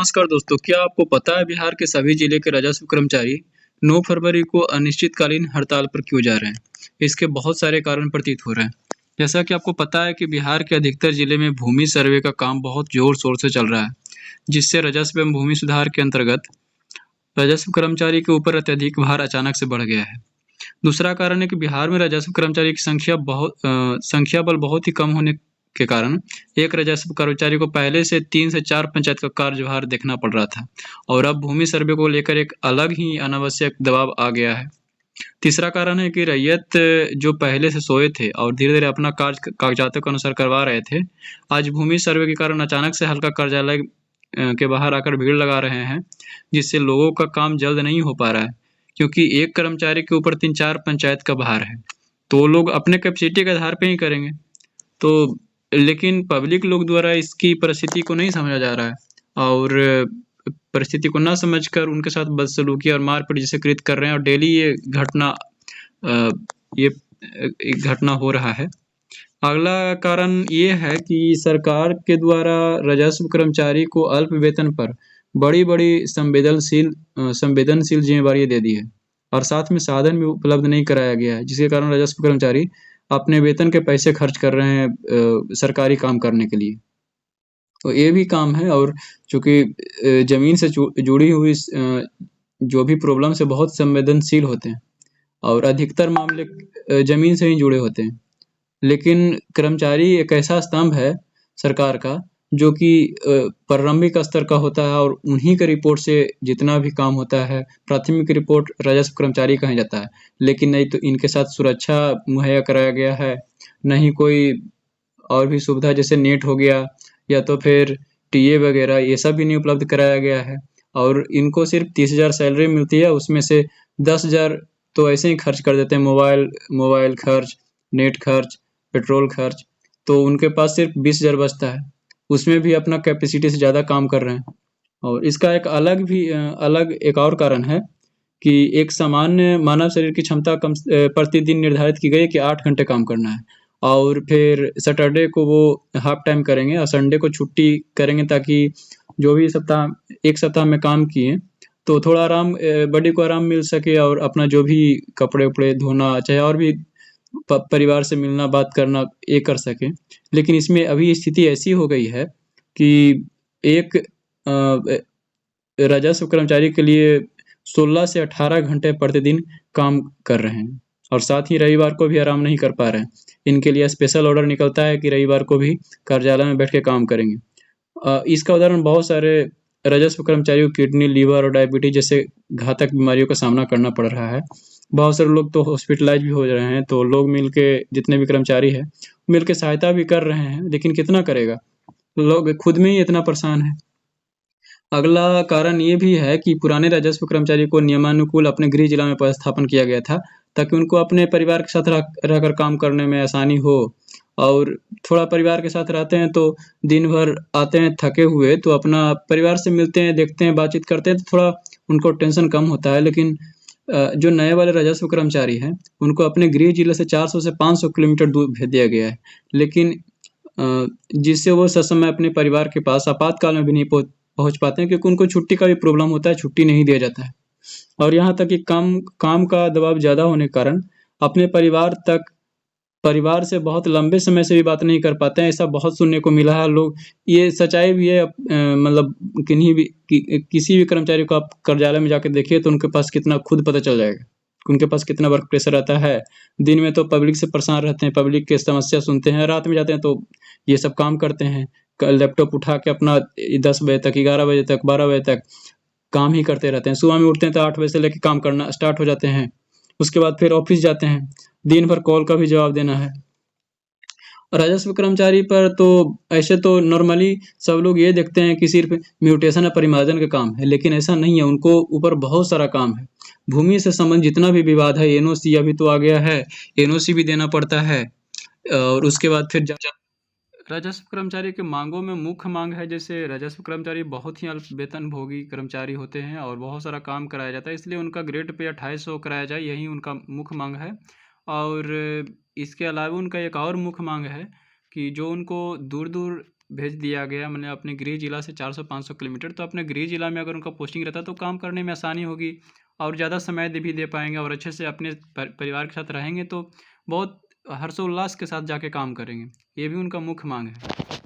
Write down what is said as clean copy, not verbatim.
नमस्कार दोस्तों, क्या आपको पता है बिहार के सभी जिले के राजस्व कर्मचारी 9 फरवरी को अनिश्चितकालीन हड़ताल पर क्यों जा रहे हैं? इसके बहुत सारे कारण प्रतीत हो रहे हैं। जैसा कि आपको पता है कि बिहार के अधिकतर जिले में भूमि सर्वे का काम बहुत जोर-शोर से चल रहा है, जिससे राजस्व एवं भूमि सुधार के अंतर्गत राजस्व कर्मचारी के ऊपर अत्यधिक भार अचानक से बढ़ गया है। दूसरा कारण है कि बिहार में राजस्व कर्मचारी की संख्या बल बहुत ही कम होने के कारण एक राजस्व कर्मचारी को पहले से 3 से 4 पंचायत का कार्यभार देखना पड़ रहा था और अब भूमि सर्वे को लेकर एक अलग ही अनावश्यक दबाव आ गया है। तीसरा कारण है कि रैयत जो पहले से सोए थे और धीरे-धीरे अपना कार्य कागजातों के अनुसार करवा रहे थे, आज भूमि सर्वे के कारण अचानक से हल्का कार्यालय के बाहर आकर भीड़ लगा रहे हैं, जिससे लोगों का काम जल्द नहीं हो पा रहा है। क्योंकि एक कर्मचारी के ऊपर 3-4 पंचायत का भार है, तो वो लोग अपने कैपेसिटी के आधार पे ही करेंगे। तो लेकिन पब्लिक लोग द्वारा इसकी परिस्थिति को नहीं समझा जा रहा है और परिस्थिति को ना समझकर उनके साथ बदसलूकी और मारपीट जैसे कृत्य कर रहे हैं और डेली अ, ये एक घटना हो रहा है। अगला कारण ये है कि सरकार के द्वारा राजस्व कर्मचारी को अल्प वेतन पर बड़ी-बड़ी संवेदनशील ज़िम्मेवारियाँ दे दी है और साथ में साधन भी उपलब्ध नहीं कराया गया है, जिसके कारण राजस्व कर्मचारी अपने वेतन के पैसे खर्च कर रहे हैं सरकारी काम करने के लिए। तो ये भी काम है और चूँकि ज़मीन से जुड़ी हुई जो भी प्रॉब्लम से बहुत संवेदनशील होते हैं और अधिकतर मामले ज़मीन से ही जुड़े होते हैं। लेकिन कर्मचारी एक ऐसा स्तंभ है सरकार का जो कि प्रारंभिक स्तर का होता है और उन्हीं के रिपोर्ट से जितना भी काम होता है, प्राथमिक रिपोर्ट राजस्व कर्मचारी का ही जाता है। लेकिन नहीं तो इनके साथ सुरक्षा मुहैया कराया गया है, ना ही कोई और भी सुविधा जैसे नेट हो गया या तो फिर टीए वगैरह ये सब भी नहीं उपलब्ध कराया गया है और इनको सिर्फ़ 30,000 सैलरी मिलती है, उसमें से 10,000 तो ऐसे ही खर्च कर देते हैं मोबाइल मोबाइल खर्च, नेट खर्च, पेट्रोल खर्च, तो उनके पास सिर्फ़ 20,000 बचता है। उसमें भी अपना कैपेसिटी से ज़्यादा काम कर रहे हैं और इसका एक अलग एक और कारण है कि एक सामान्य मानव शरीर की क्षमता प्रतिदिन निर्धारित की गई है कि 8 घंटे काम करना है और फिर सैटरडे को वो हाफ टाइम करेंगे और संडे को छुट्टी करेंगे ताकि जो भी एक सप्ताह में काम किए, तो थोड़ा बॉडी को आराम मिल सके और अपना जो भी कपड़े-वपड़े धोना, चाहे और भी परिवार से मिलना, बात करना, ये कर सकें। लेकिन इसमें अभी स्थिति ऐसी हो गई है कि एक राजस्व कर्मचारी के लिए 16 से 18 घंटे प्रतिदिन काम कर रहे हैं और साथ ही रविवार को भी आराम नहीं कर पा रहे हैं। इनके लिए स्पेशल ऑर्डर निकलता है कि रविवार को भी कार्यालय में बैठ के काम करेंगे। इसका उदाहरण बहुत सारे राजस्व कर्मचारियों को किडनी, लीवर और डायबिटीज़ जैसे घातक बीमारियों का सामना करना पड़ रहा है। बहुत सारे लोग तो हॉस्पिटलाइज़ भी हो रहे हैं, तो लोग मिलके जितने भी कर्मचारी हैं, मिलके सहायता भी कर रहे हैं, लेकिन कितना करेगा? लोग खुद में ही इतना परेशान हैं। अगला कारण ये भी है कि पुराने राजस्व कर्मचारी को नियमानुकूल अपने गृह जिला में पदस्थापन किया गया था, ताकि उनको अपने परिवार के साथ रहकर काम करने में आसानी हो और थोड़ा परिवार के साथ रहते हैं तो दिन भर आते हैं थके हुए, तो अपना परिवार से मिलते हैं, देखते हैं, बातचीत करते हैं, तो थोड़ा उनको टेंशन कम होता है। लेकिन जो नए वाले राजस्व कर्मचारी हैं, उनको अपने गृह जिले से 400 से 500 किलोमीटर दूर भेज दिया गया है। लेकिन जिससे वो ससमय अपने परिवार के पास आपातकाल में भी नहीं पहुँच पाते हैं क्योंकि उनको छुट्टी का भी प्रॉब्लम होता है, छुट्टी नहीं दिया जाता है। और यहाँ तक कि काम काम का दबाव ज़्यादा होने के कारण अपने परिवार से बहुत लंबे समय से भी बात नहीं कर पाते हैं, ऐसा बहुत सुनने को मिला है। लोग ये सच्चाई भी है मतलब किसी भी कर्मचारी को आप कार्यालय में जाके देखिए तो उनके पास कितना खुद पता चल जाएगा, कि उनके पास कितना वर्क प्रेशर रहता है। दिन में तो पब्लिक से परेशान रहते हैं, पब्लिक की समस्या सुनते हैं, रात में जाते हैं तो ये सब काम करते हैं। लैपटॉप उठा के अपना 10 बजे तक, 11 बजे तक, 12 बजे तक काम ही करते रहते हैं। सुबह में उठते हैं तो 8 बजे से लेके काम करना स्टार्ट हो जाते हैं। उसके बाद फिर ऑफ़िस जाते हैं, दिन भर कॉल का भी जवाब देना है। राजस्व कर्मचारी पर तो ऐसे तो नॉर्मली सब लोग ये देखते हैं कि सिर्फ़ म्यूटेशन या परिमार्जन का काम है, लेकिन ऐसा नहीं है, उनको ऊपर बहुत सारा काम है। भूमि से संबंधित जितना भी विवाद है, एनओसी अभी तो आ गया है, एनओसी भी देना पड़ता है और उसके बाद फिर राजस्व कर्मचारी की माँगों में मुख्य माँग है, जैसे राजस्व कर्मचारी बहुत ही अल्प वेतनभोगी कर्मचारी होते हैं और बहुत सारा काम कराया जाता है, इसलिए उनका ग्रेड पे 2800 कराया जाए, यही उनका मुख्य माँग है। और इसके अलावा उनका एक और मुख्य माँग है कि जो उनको दूर-दूर भेज दिया गया, मतलब अपने गृह जिला से 400-500 किलोमीटर, तो अपने गृह जिला में अगर उनका पोस्टिंग रहता तो काम करने में आसानी होगी और ज़्यादा समय भी दे पाएंगे और अच्छे से अपने परिवार के साथ रहेंगे तो बहुत हर्षोल्लास के साथ जाके काम करेंगे। ये भी उनका मुख्य मांग है।